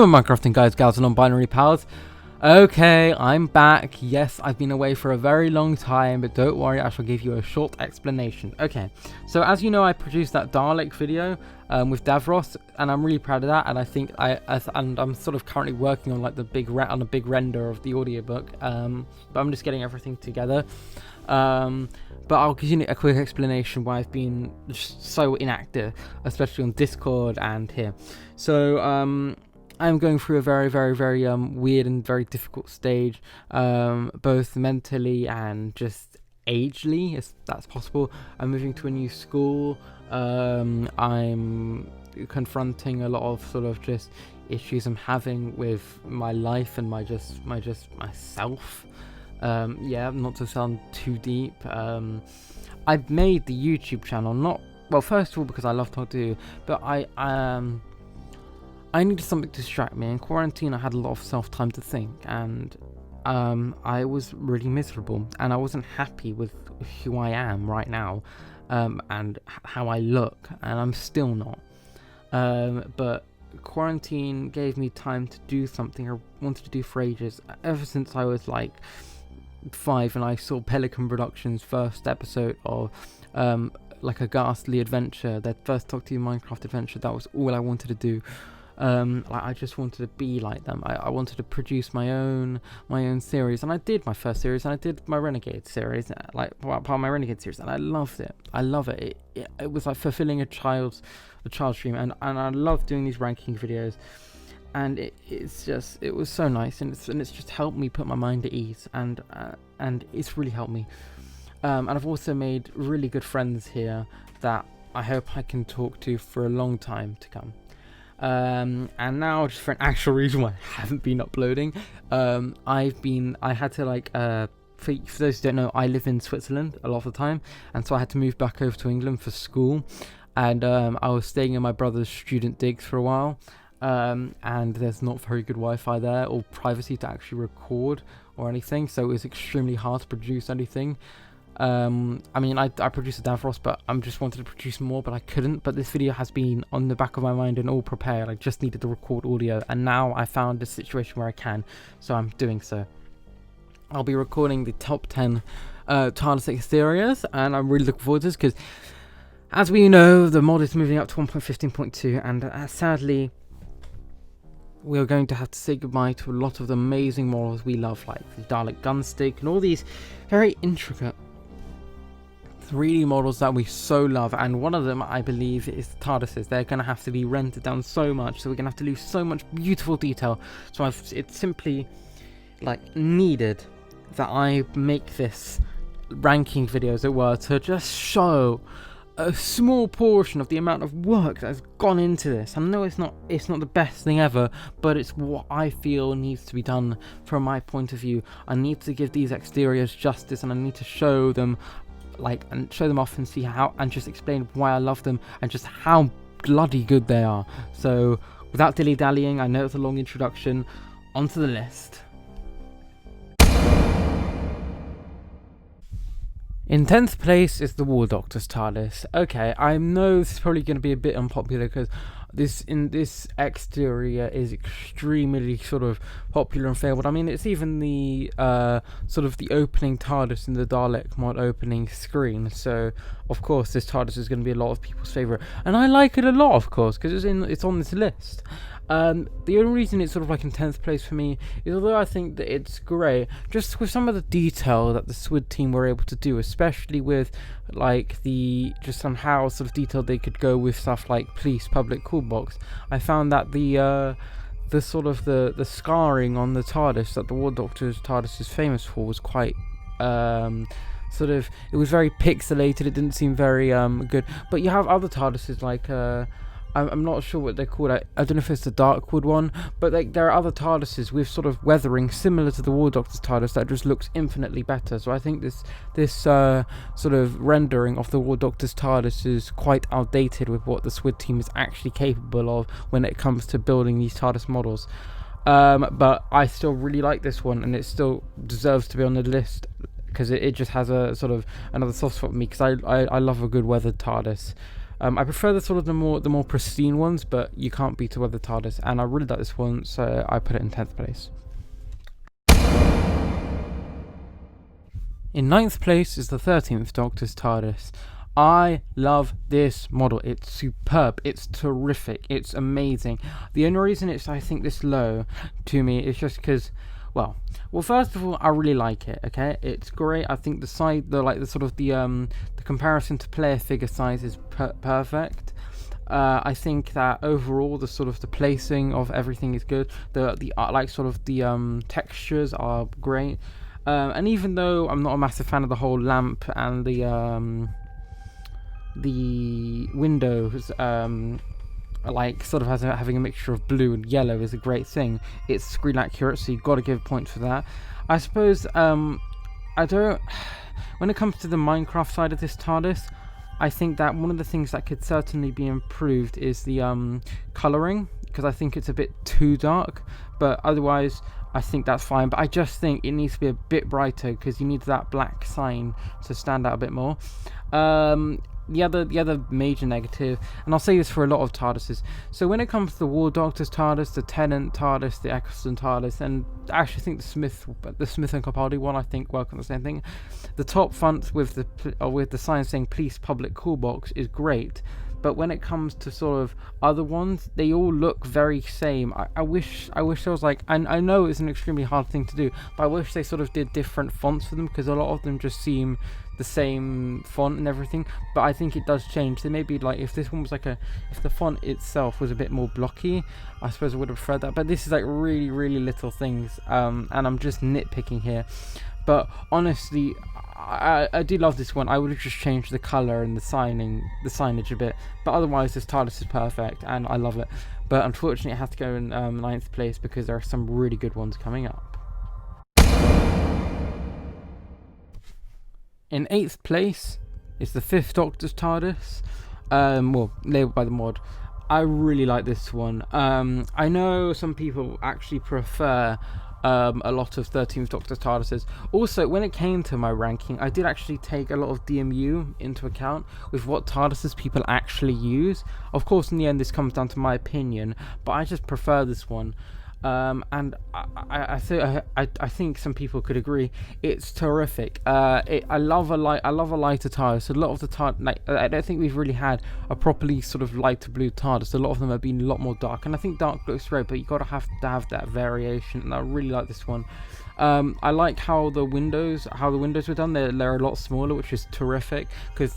Hello Minecrafting guys, gals and non-binary pals. Okay, I'm back. Yes, I've been away for a very long time, but don't worry, I shall give you a short explanation. Okay, so as you know, I produced that Dalek video with Davros, and I'm really proud of that. And I think I'm sort of currently working on like the big render of the audiobook. But I'm just getting everything together. But I'll give you a quick explanation why I've been so inactive, especially on Discord and here. So I'm going through a very weird and very difficult stage, both mentally and just agely, if that's possible. I'm moving to a new school. I'm confronting a lot of sort of just issues I'm having with my life and myself. Yeah, not to sound too deep. I've made the YouTube channel first of all because I love talking to you, but I needed something to distract me. In quarantine, I had a lot of self-time to think, and I was really miserable, and I wasn't happy with who I am right now, and how I look, and I'm still not. But quarantine gave me time to do something I wanted to do for ages, ever since I was like 5 and I saw Pelican Productions' first episode of like a ghastly adventure, their first Doctor Minecraft adventure. That was all I wanted to do. I just wanted to be like them. I wanted to produce my own series, and I did my first series, and I did my Renegade series, like part of my Renegade series, and I loved it. I love it. It was like fulfilling a child's dream, and I love doing these ranking videos, and it was so nice, and it's just helped me put my mind at ease, and it's really helped me. And I've also made really good friends here that I hope I can talk to for a long time to come. And now, just for an actual reason why I haven't been uploading, I had to like, for those who don't know, I live in Switzerland a lot of the time, and so I had to move back over to England for school, and I was staying in my brother's student digs for a while, and there's not very good Wi-Fi there or privacy to actually record or anything, so it was extremely hard to produce anything. I mean, I produced a Davros, but I just wanted to produce more, but I couldn't. But this video has been on the back of my mind and all prepared. I just needed to record audio, and now I found a situation where I can, so I'm doing so. I'll be recording the top 10 TARDIS exteriors, and I'm really looking forward to this, because as we know, the mod is moving up to 1.15.2, and sadly, we are going to have to say goodbye to a lot of the amazing models we love, like the Dalek gunstick and all these very intricate 3D models that we so love. And one of them, I believe, is the TARDISes. They're going to have to be rendered down so much, so we're going to have to lose so much beautiful detail. So it's simply like needed that I make this ranking video, as it were, to just show a small portion of the amount of work that has gone into this. I know it's not the best thing ever, but it's what I feel needs to be done from my point of view. I need to give these exteriors justice, and I need to show them off and see how, and just explain why I love them and just how bloody good they are. So without dilly-dallying, I know it's a long introduction, onto the list. In 10th place is the Doctors Tardis. Okay, I know this is probably going to be a bit unpopular, because this exterior is extremely sort of popular and favourite. I mean, it's even the sort of the opening TARDIS in the Dalek mod opening screen. So of course this TARDIS is going to be a lot of people's favourite, and I like it a lot, of course, because it's on this list. The only reason it's sort of like in 10th place for me is, although I think that it's great, just with some of the detail that the SWID team were able to do, especially with like just on how sort of detailed they could go with stuff like police public call box. I found that the sort of the scarring on the TARDIS that the War Doctor's TARDIS is famous for was quite sort of, it was very pixelated. It didn't seem very good. But you have other TARDISes like I'm not sure what they're called. I don't know if it's the Darkwood one, but there are other TARDISes with sort of weathering similar to the War Doctor's TARDIS that just looks infinitely better. So I think this sort of rendering of the War Doctor's TARDIS is quite outdated with what the SWID team is actually capable of when it comes to building these TARDIS models. But I still really like this one, and it still deserves to be on the list, because it just has a sort of another soft spot for me, because I love a good weathered TARDIS. I prefer the more pristine ones, but you can't beat a weather TARDIS, and I really like this one, so I put it in 10th place. In 9th place is the 13th Doctor's TARDIS. I love this model. It's superb. It's terrific. It's amazing. The only reason it's, I think, this low to me is just because, well, first of all, I really like it. Okay, it's great. I think the comparison to player figure size is perfect. I think that overall the placing of everything is good. The textures are great. And even though I'm not a massive fan of the whole lamp and the windows, having a mixture of blue and yellow is a great thing. It's screen accurate, so you've got to give points for that. I suppose when it comes to the Minecraft side of this TARDIS, I think that one of the things that could certainly be improved is the colouring, because I think it's a bit too dark, but otherwise I think that's fine. But I just think it needs to be a bit brighter, because you need that black sign to stand out a bit more. The other major negative, and I'll say this for a lot of TARDISes, so when it comes to the War Doctor's TARDIS, the Tennant TARDIS, the Eccleston TARDIS, and I actually think the Smith and Capaldi one, I think work on the same thing. The top front with the sign saying "Please Public Call Box" is great, but when it comes to sort of other ones, they all look very same. I wish there was I know it's an extremely hard thing to do, but I wish they sort of did different fonts for them, because a lot of them just seem the same font and everything. But I think it does change. They maybe if this one was if the font itself was a bit more blocky, I suppose I would have preferred that. But this is really, really little things, and I'm just nitpicking here. But honestly, I do love this one. I would have just changed the colour and the signage a bit, but otherwise this TARDIS is perfect and I love it. But unfortunately it has to go in 9th place, because there are some really good ones coming up. In 8th place is the 5th Doctor's TARDIS, labelled by the mod. I really like this one. I know some people actually prefer a lot of 13th Doctor's TARDISes. Also, when it came to my ranking, I did actually take a lot of DMU into account with what TARDISes people actually use. Of course, in the end, this comes down to my opinion, but I just prefer this one. And I think some people could agree. It's terrific. I love a lighter TARDIS. A lot of the I don't think we've really had a properly sort of lighter blue TARDIS. A lot of them have been a lot more dark, and I think dark looks great, but you gotta have to have that variation. And I really like this one. I like how the windows were done. They're a lot smaller, which is terrific, because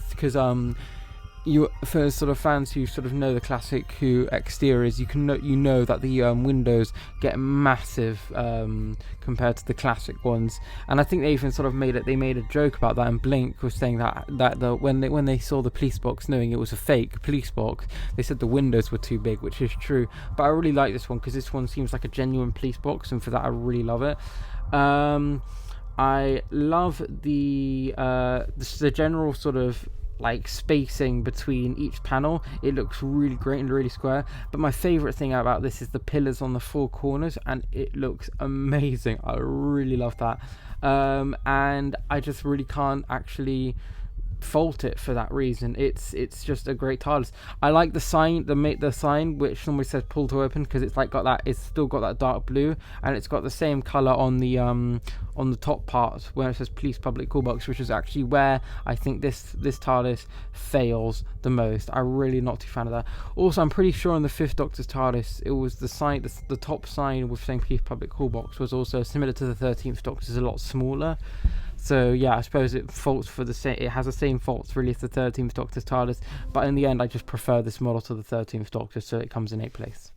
for sort of fans who sort of know the classic Who exteriors, you know that the windows get massive compared to the classic ones. And I think they even sort of made a joke about that. And Blink was saying that when they saw the police box, knowing it was a fake police box, they said the windows were too big, which is true. But I really like this one, because this one seems like a genuine police box, and for that I really love it. I love the general sort of spacing between each panel. It looks really great and really square, but my favorite thing about this is the pillars on the four corners, and it looks amazing. I really love that, and I just really can't actually fault it for that reason. It's just a great TARDIS. I like the sign, the sign which normally says "pull to open," because it's still got that dark blue, and it's got the same color on the top part where it says "Please Public Call Box," which is actually where I think this TARDIS fails the most. I'm really not too fan of that. Also, I'm pretty sure on the 5th Doctor's TARDIS, it was the sign, the top sign with saying "Please Public Call Box" was also similar to the 13th Doctor's, a lot smaller. So yeah, I suppose it has the same faults really as the 13th Doctor's TARDIS, but in the end I just prefer this model to the 13th Doctor, so it comes in 8th place.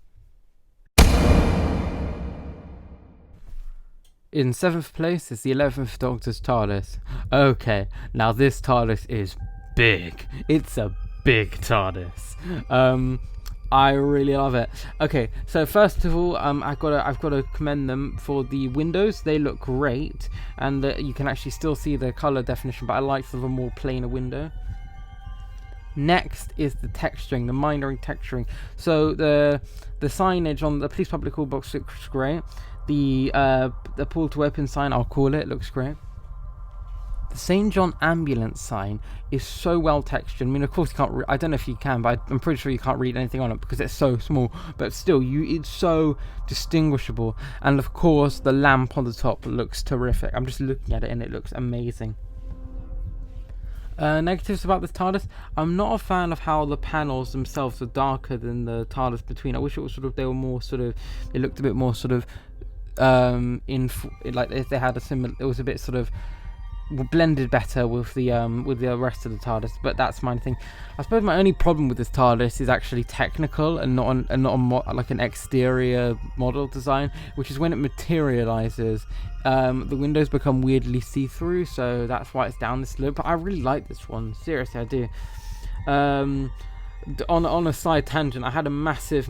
In 7th place is the 11th Doctor's TARDIS. Okay, now this TARDIS is big. It's a big TARDIS. I really love it. Okay, so first of all, I've got to commend them for the windows. They look great, and you can actually still see the color definition, but I like the more plainer window. Next is the texturing, the minoring texturing. So the signage on the Police Public Call Box looks great. The pull to open sign, I'll call it, looks great. The the St. John ambulance sign is so well textured. I mean, of course, you can't. I don't know if you can, but I'm pretty sure you can't read anything on it because it's so small. But still, it's so distinguishable. And of course, the lamp on the top looks terrific. I'm just looking at it, and it looks amazing. Negatives about this TARDIS. I'm not a fan of how the panels themselves are darker than the TARDIS between. I wish it was they were more it looked a bit more like if they had a similar, it was a bit blended better with the rest of the TARDIS, but that's my thing. I suppose my only problem with this TARDIS is actually technical and not like an exterior model design, which is when it materializes, the windows become weirdly see-through, so that's why it's down this low. But I really like this one, seriously, I do. On a side tangent, I had a massive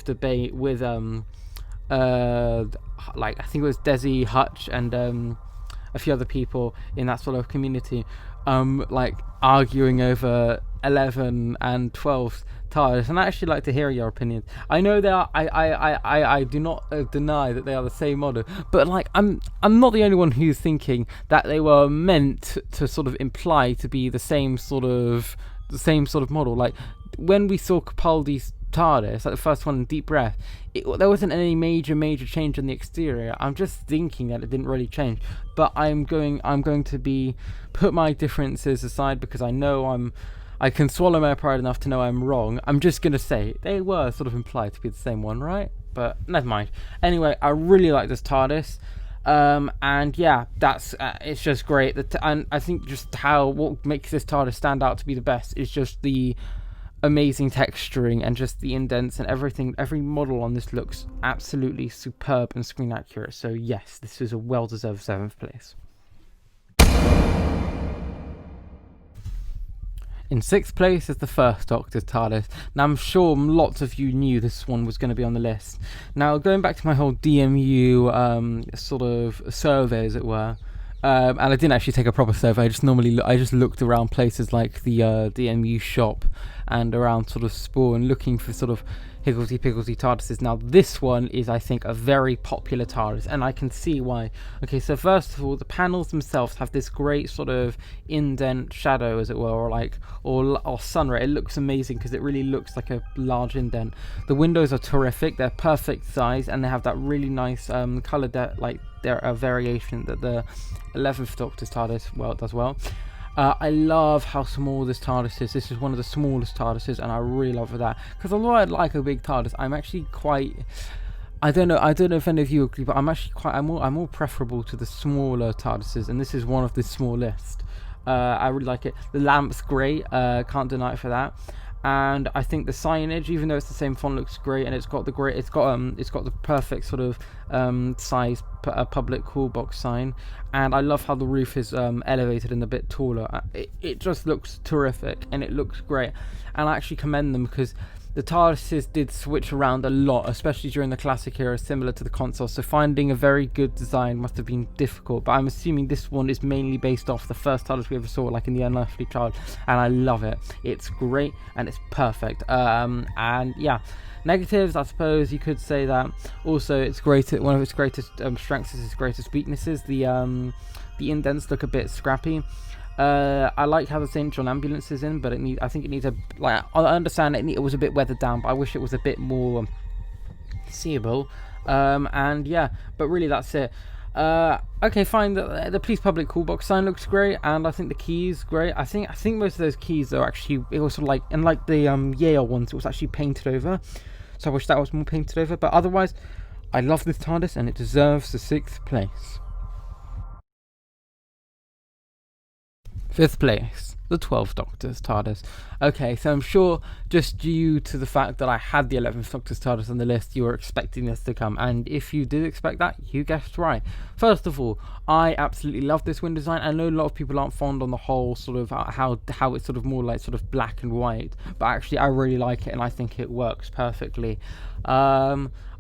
debate with like I think it was Desi, Hutch, and a few other people in that sort of community, like arguing over 11 and 12 TARDIS, and I actually like to hear your opinions. I know they are. I do not deny that they are the same model, but like I'm not the only one who's thinking that they were meant to sort of imply to be the same sort of model. Like when we saw Capaldi's TARDIS, like the first one in Deep Breath, there wasn't any major change in the exterior. I'm just thinking that it didn't really change, but I'm going to put my differences aside because I know I can swallow my pride enough to know I'm wrong. I'm just gonna say they were sort of implied to be the same one, right? But never mind. Anyway, I really like this TARDIS. And yeah, that's it's just great. And I think just what makes this TARDIS stand out to be the best is just the amazing texturing and just the indents and everything. Every model on this looks absolutely superb and screen accurate. So yes, this is a well-deserved 7th place. In 6th place is the first Doctor's TARDIS. Now I'm sure lots of you knew this one was going to be on the list. Now going back to my whole DMU sort of survey, as it were, and I didn't actually take a proper survey. I just looked around places like the DMU shop and around sort of Spawn, looking for sort of higgledy-piggledy TARDISes. Now this one is, I think, a very popular TARDIS, and I can see why. Okay, so first of all, the panels themselves have this great sort of indent shadow, as it were, or sunray. It looks amazing because it really looks like a large indent. The windows are terrific. They're perfect size, and they have that really nice color like there are variation that the 11th Doctor's TARDIS does well. I love how small this TARDIS is. This is one of the smallest TARDISes, and I really love that. Because although I'd like a big TARDIS, I'm actually quite... I don't know if any of you agree, but I'm actually I'm more preferable to the smaller TARDISes, and this is one of the smallest. I really like it. The lamp's great. Can't deny it for that. And I think the signage, even though it's the same font, looks great, and it's got the perfect sort of size public call box sign, and I love how the roof is elevated and a bit taller. It just looks terrific, and it looks great, and I actually commend them because the TARDISes did switch around a lot, especially during the classic era, similar to the console, so finding a very good design must have been difficult, but I'm assuming this one is mainly based off the first TARDIS we ever saw, like in The Unearthly Child, and I love it. It's great, and it's perfect. And yeah, negatives, I suppose you could say that also it's great. One of its greatest strengths is its greatest weaknesses. The indents look a bit scrappy. I like how the St. John ambulance is in, but I think it needs I understand it was a bit weathered down, but I wish it was a bit more seeable. And yeah, but really that's it. Okay, fine. The police public call box sign looks great, and I think the keys great. I think most of those keys are actually, it was sort of like, and like the Yale ones, it was actually painted over. So I wish that was more painted over. But otherwise, I love this TARDIS, and it deserves the 6th place. 5th place, the 12th Doctor's TARDIS. Okay, so I'm sure just due to the fact that I had the 11th Doctor's TARDIS on the list, you were expecting this to come, and if you did expect that, you guessed right. First of all, I absolutely love this window design. I know a lot of people aren't fond on the whole sort of how it's sort of more like sort of black and white, but actually I really like it, and I think it works perfectly.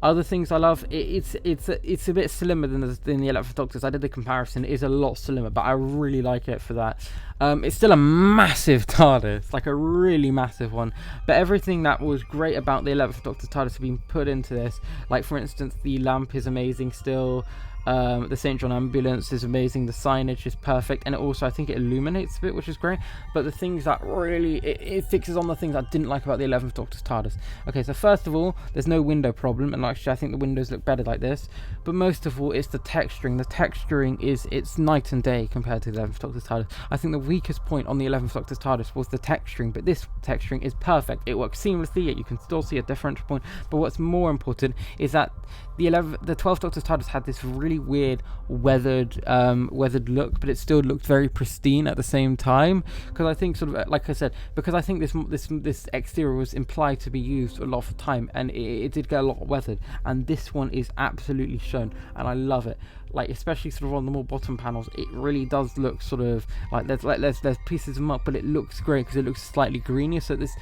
Other things I love, it's a bit slimmer than the 11th Doctor's. I did the comparison. It is a lot slimmer, but I really like it for that. It's still a massive TARDIS, like a really massive one. But everything that was great about the 11th Doctor's TARDIS has been put into this. Like, for instance, the lamp is amazing still. The St. John ambulance is amazing. The signage is perfect, and it also, I think, it illuminates a bit, which is great. But the things that really it fixes on the things I didn't like about the 11th Doctor's TARDIS. Okay, so first of all, there's no window problem, and actually I think the windows look better like this. But most of all, it's the texturing. The texturing it's night and day compared to the 11th Doctor's TARDIS. I think the weakest point on the 11th Doctor's TARDIS was the texturing, but this texturing is perfect. It works seamlessly, yet you can still see a differential point. But what's more important is that the 12th Doctor's TARDIS had this really weird weathered look, but it still looked very pristine at the same time. Because I think, sort of like I said, because I think this exterior was implied to be used a lot of the time, and it did get a lot weathered. And this one is absolutely shown, and I love it. Like, especially sort of on the more bottom panels, it really does look sort of like there's pieces of muck, but it looks great because it looks slightly greenier. So this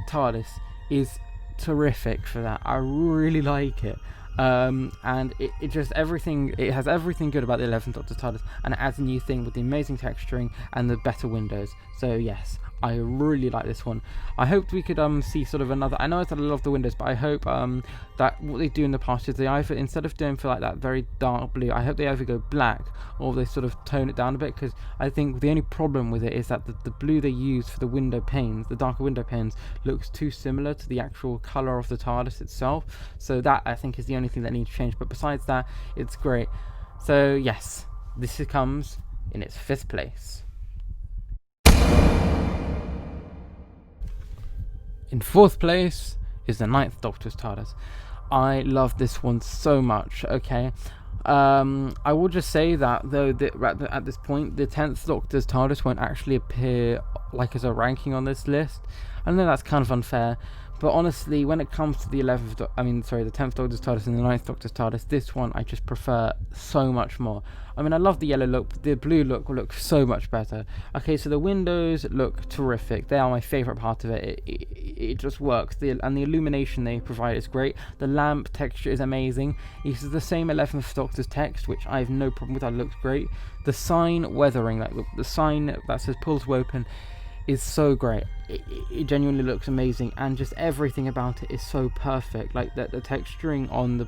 TARDIS is terrific for that. I really like it. And it just it has everything good about the 11th Doctor's TARDIS, and it adds a new thing with the amazing texturing and the better windows. So yes, I really like this one. I hoped we could see sort of another. I know I said I love the windows, but I hope that what they do in the past is they either, instead of doing for like that very dark blue, I hope they either go black or they sort of tone it down a bit, because I think the only problem with it is that the blue they use for the window panes, the darker window panes, looks too similar to the actual colour of the TARDIS itself. So that, I think, is the only thing that needs to change. But besides that, it's great. So yes, this comes in its 5th place. In 4th place is the 9th Doctor's TARDIS. I love this one so much, okay? I will just say that, though, at this point, the 10th Doctor's TARDIS won't actually appear like as a ranking on this list. I know that's kind of unfair, but honestly, when it comes to the 10th Doctor's TARDIS and the 9th Doctor's TARDIS, this one I just prefer so much more. I mean, I love the yellow look, but the blue look looks so much better. Okay, so the windows look terrific. They are my favourite part of it. It just works. And the illumination they provide is great. The lamp texture is amazing. It uses the same 11th Doctor's text, which I have no problem with. That looks great. The sign weathering, like the sign that says "Pull to Open," is so great. It genuinely looks amazing, and just everything about it is so perfect. Like the texturing on the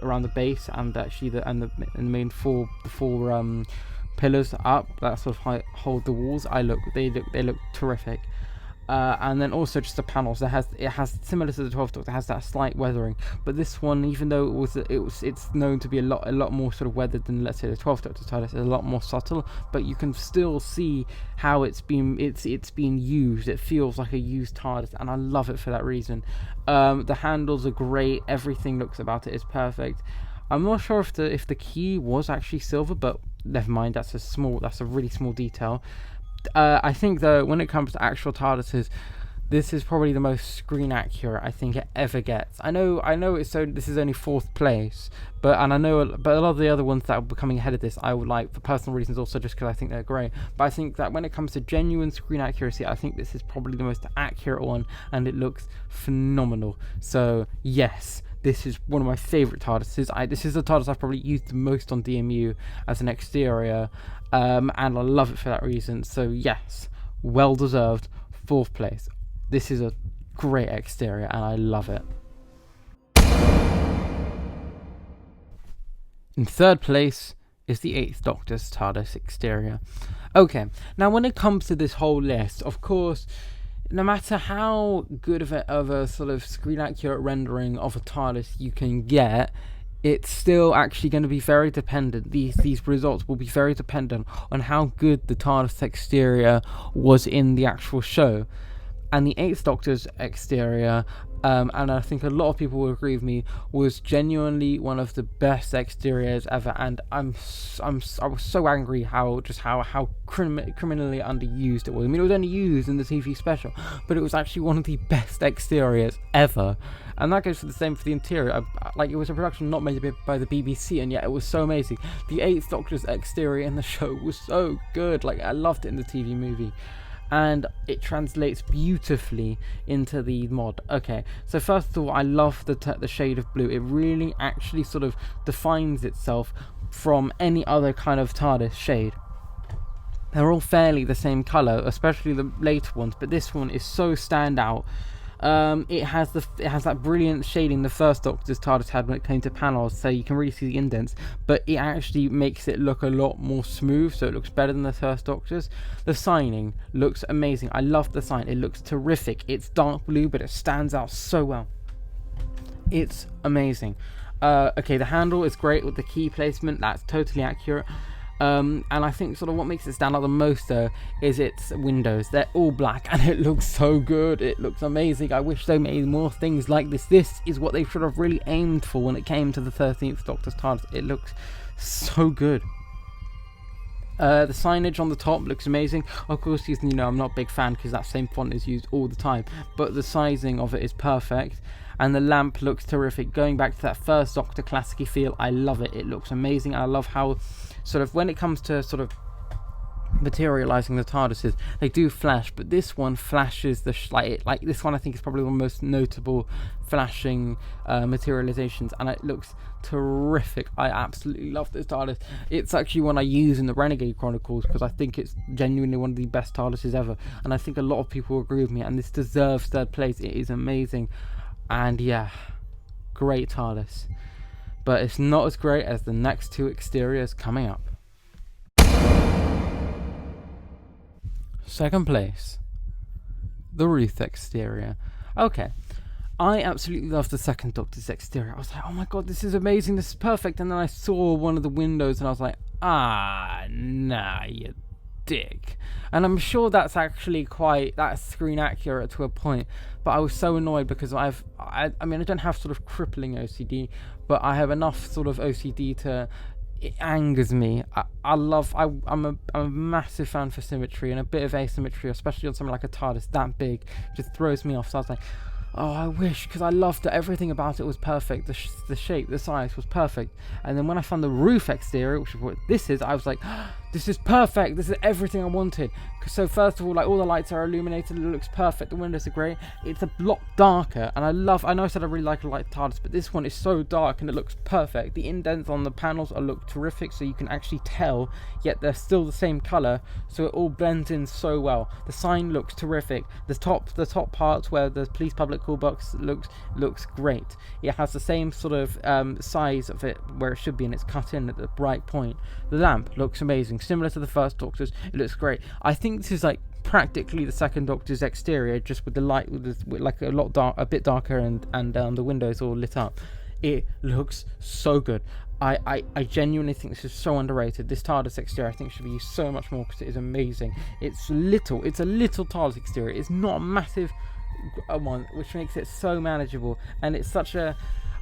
around the base, and actually the main four pillars up that sort of hold the walls. They look terrific. And then also just the panels. It has similar to the 12th Doctor, it has that slight weathering. But this one, even though it's known to be a lot more sort of weathered than, let's say, the 12th Doctor's TARDIS, it's a lot more subtle. But you can still see how it's been used. It feels like a used TARDIS, and I love it for that reason. The handles are great. Everything looks about it is perfect. I'm not sure if the key was actually silver, but never mind. That's a really small detail. I think, though, when it comes to actual TARDISes, this is probably the most screen accurate I think it ever gets. I know this is only 4th place, but a lot of the other ones that are coming ahead of this I would like for personal reasons, also just because I think they're great. But I think that when it comes to genuine screen accuracy, I think this is probably the most accurate one, and it looks phenomenal. So yes, this is one of my favourite TARDISes. This is the TARDIS I've probably used the most on DMU as an exterior, and I love it for that reason. So yes, well deserved 4th place. This is a great exterior, and I love it. In 3rd place is the 8th Doctor's TARDIS exterior. Okay, now when it comes to this whole list, of course, no matter how good of a sort of screen accurate rendering of a TARDIS you can get, it's still actually going to be very dependent. These results will be very dependent on how good the TARDIS exterior was in the actual show. And the 8th Doctor's exterior, and I think a lot of people will agree with me, was genuinely one of the best exteriors ever. And I was so angry how criminally underused it was. I mean, it was only used in the TV special, but it was actually one of the best exteriors ever. And that goes for the same for the interior. It was a production not made by the BBC, and yet it was so amazing. The 8th Doctor's exterior in the show was so good. I loved it in the TV movie. And it translates beautifully into the mod. Okay, so first of all, I love the shade of blue. It really actually sort of defines itself from any other kind of TARDIS shade. They're all fairly the same colour, especially the later ones, but this one is so standout. It has that brilliant shading the first Doctor's TARDIS had when it came to panels, so you can really see the indents, but it actually makes it look a lot more smooth, so it looks better than the first Doctor's. The signing looks amazing. I love the sign. It looks terrific. It's dark blue, but it stands out so well. It's amazing. Okay, the handle is great with the key placement. That's totally accurate. And I think sort of what makes it stand out the most though is its windows. They're all black and it looks so good. It looks amazing. I wish they made more things like this. This is what they should have really aimed for when it came to the 13th Doctor's TARDIS. It looks so good. The signage on the top looks amazing. Of course, you know, I'm not a big fan because that same font is used all the time, but the sizing of it is perfect. And the lamp looks terrific. Going back to that first Doctor classic-y feel, I love it. It looks amazing. I love how sort of when it comes to sort of materializing the TARDISes, they do flash, but this one flashes like this one I think is probably the most notable flashing materializations, and it looks terrific. I absolutely love this TARDIS. It's actually one I use in the Renegade Chronicles because I think it's genuinely one of the best TARDISes ever, and I think a lot of people agree with me, and this deserves third place. It is amazing. And yeah, great TARDIS. But it's not as great as the next two exteriors coming up. Second place, the Ruth exterior. Okay, I absolutely love the second Doctor's exterior. I was like, oh my god, this is amazing, this is perfect. And then I saw one of the windows and I was like, nah, you dick. And I'm sure that's actually that's screen accurate to a point, but I was so annoyed because I mean I don't have sort of crippling OCD, but I have enough sort of OCD to, it angers me. I'm a massive fan for symmetry, and a bit of asymmetry, especially on something like a TARDIS that big, just throws me off. So I was like, oh, I wish, because I loved it. Everything about it was perfect. The shape, the size was perfect. And then when I found the roof exterior, which is what this is, I was like, this is perfect. This is everything I wanted. So first of all, like all the lights are illuminated. It looks perfect. The windows are great. It's a lot darker, and I know I said I really like a light TARDIS, but this one is so dark and it looks perfect. The indents on the panels look terrific, so you can actually tell, yet they're still the same color, so it all blends in so well. The sign looks terrific. The top parts where the police public call box looks great. It has the same sort of size of it where it should be, and it's cut in at the right point. The lamp looks amazing, similar to the first Doctor's. It looks great. I think this is like practically the second Doctor's exterior, just with the light with like a bit darker, and the windows all lit up. It looks so good. I genuinely think this is so underrated. This TARDIS exterior I think should be used so much more because it is amazing. It's a little TARDIS exterior. It's not a massive one, which makes it so manageable, and it's such a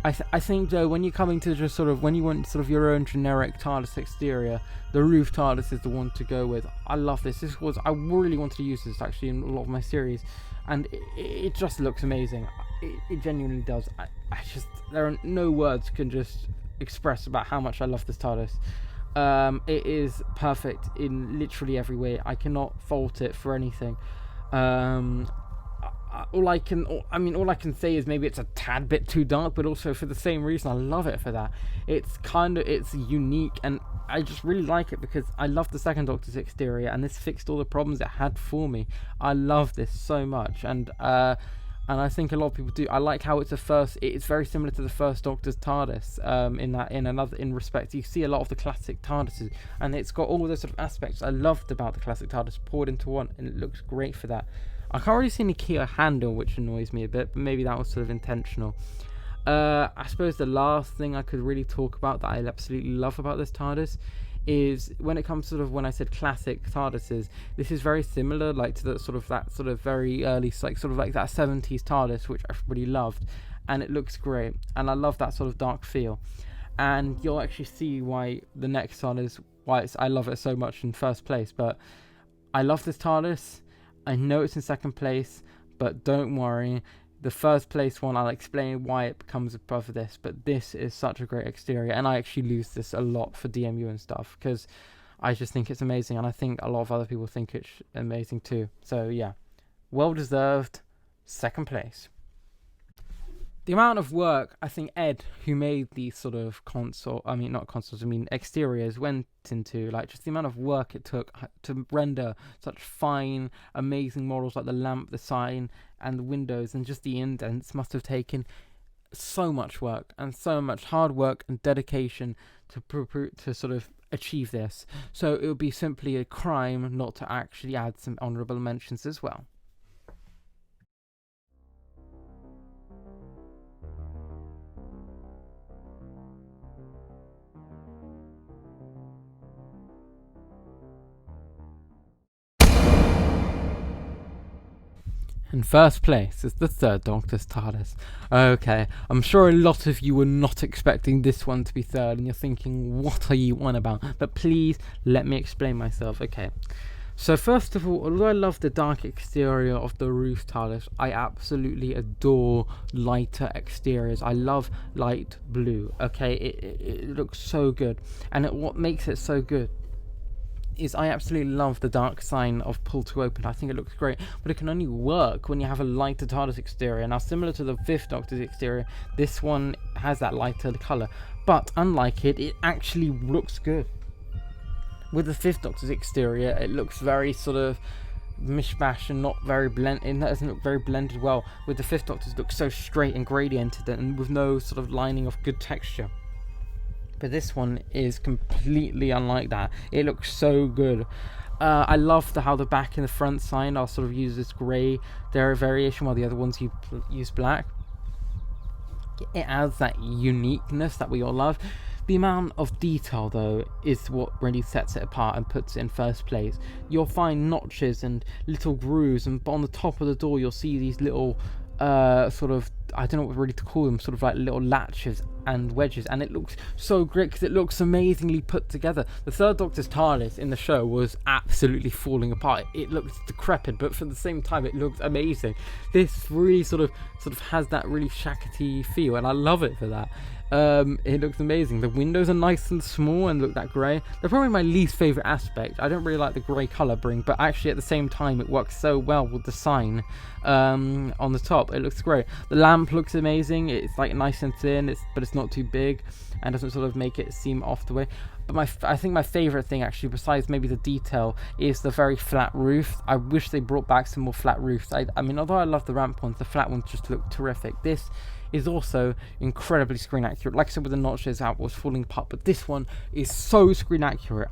I think though, when you're coming to just sort of, when you want sort of your own generic TARDIS exterior, the roof TARDIS is the one to go with. I love this. I really wanted to use this actually in a lot of my series, and it just looks amazing. It genuinely does. There are no words can just express about how much I love this TARDIS. It is perfect in literally every way. I cannot fault it for anything. All I can say is maybe it's a tad bit too dark, but also for the same reason I love it for that. It's unique, and I just really like it because I love the second Doctor's exterior, and this fixed all the problems it had for me. I love this so much, and I think a lot of people do. I like how it's very similar to the first Doctor's TARDIS, in respect you see a lot of the classic TARDISes, and it's got all those sort of aspects I loved about the classic TARDIS poured into one, and it looks great for that. I can't really see any key or handle, which annoys me a bit, but maybe that was sort of intentional. I suppose the last thing I could really talk about that I absolutely love about this TARDIS is when it comes sort of, when I said classic TARDISes, this is very similar, like to that sort of very early, like sort of like that 70s TARDIS, which everybody loved, and it looks great, and I love that sort of dark feel. And you'll actually see why the next one is I love it so much in first place. But I love this TARDIS. I know it's in second place, but don't worry. The first place one, I'll explain why it becomes above this, but this is such a great exterior, and I actually use this a lot for DMU and stuff, because I just think it's amazing, and I think a lot of other people think it's amazing too. So yeah, well deserved second place. The amount of work I think Ed, who made these sort of not consoles, I mean exteriors, went into, like just the amount of work it took to render such fine, amazing models like the lamp, the sign, and the windows, and just the indents must have taken so much work and so much hard work and dedication to sort of achieve this. So it would be simply a crime not to actually add some honorable mentions as well. In first place is the third Doctor's TARDIS. Okay, I'm sure a lot of you were not expecting this one to be third, and you're thinking, what are you on about? But please, let me explain myself. Okay, so first of all, although I love the dark exterior of the roof TARDIS, I absolutely adore lighter exteriors. I love light blue, okay? It looks so good. And what makes it so good is I absolutely love the dark sign of pull to open. I think it looks great, but it can only work when you have a lighter TARDIS exterior. Now, similar to the Fifth Doctor's exterior, this one has that lighter colour, but unlike it actually looks good. With the Fifth Doctor's exterior, it looks very sort of mishmash and not very blended. It doesn't look very blended well. With the Fifth Doctor's, it looks so straight and gradiented and with no sort of lining of good texture. But this one is completely unlike that. It looks so good. I love how the back and the front sign are sort of use this grey variation, while the other ones use black. It adds that uniqueness that we all love. The amount of detail, though, is what really sets it apart and puts it in first place. You'll find notches and little grooves, and on the top of the door you'll see these little sort of, I don't know what really to call them, sort of like little latches and wedges, and it looks so great because it looks amazingly put together. The third Doctor's TARDIS in the show was absolutely falling apart. It looked decrepit, but for the same time it looked amazing. This really sort of has that really shackety feel, and I love it for that. It looks amazing. The windows are nice and small and look that grey. They're probably my least favourite aspect. I don't really like the grey colouring, but actually at the same time it works so well with the sign on the top. It looks great. The lamp looks amazing. It's like nice and thin, but it's not too big and doesn't sort of make it seem off the way. But I think my favourite thing, actually, besides maybe the detail, is the very flat roof. I wish they brought back some more flat roofs. I mean, although I love the ramp ones, the flat ones just look terrific. This is also incredibly screen accurate. Like I said, with the notches out was falling apart, but this one is so screen accurate.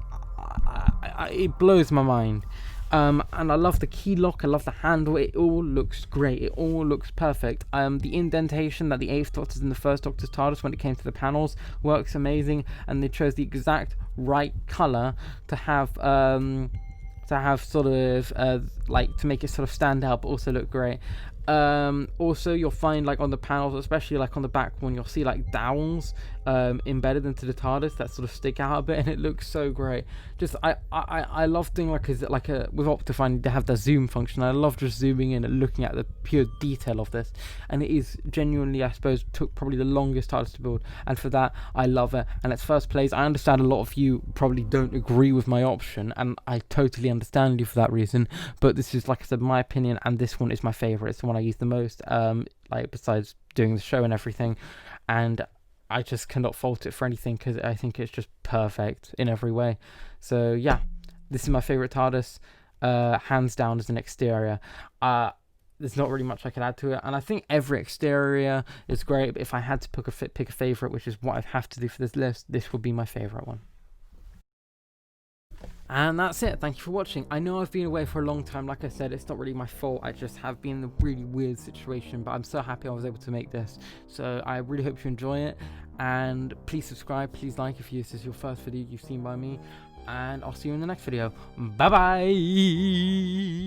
It blows my mind. And I love the key lock, I love the handle, it all looks great, it all looks perfect. The indentation that the 8th Doctor's and the 1st Doctor's TARDIS, when it came to the panels, works amazing, and they chose the exact right colour to have sort of like to make it sort of stand out but also look great. Also, you'll find, like, on the panels, especially like on the back one, you'll see like dowels embedded into the TARDIS that sort of stick out a bit, and it looks so great. Just I love doing like a with Optifine to have the zoom function. I love just zooming in and looking at the pure detail of this, and it is genuinely, I suppose, took probably the longest TARDIS to build, and for that I love it, and it's first place. I understand a lot of you probably don't agree with my option, and I totally understand you for that reason, but this is, like I said, my opinion, and this one is my favourite. It's the one I use the most, like, besides doing the show and everything, and I just cannot fault it for anything because I think it's just perfect in every way. So yeah, this is my favourite TARDIS, hands down, as an exterior. There's not really much I could add to it, and I think every exterior is great, but if I had to pick a favourite, which is what I have to do for this list, this would be my favourite one. And that's it. Thank you for watching. I know I've been away for a long time. Like I said, it's not really my fault. I just have been in a really weird situation, but I'm so happy I was able to make this. So I really hope you enjoy it, and please subscribe, please like if this is your first video you've seen by me, and I'll see you in the next video. Bye bye.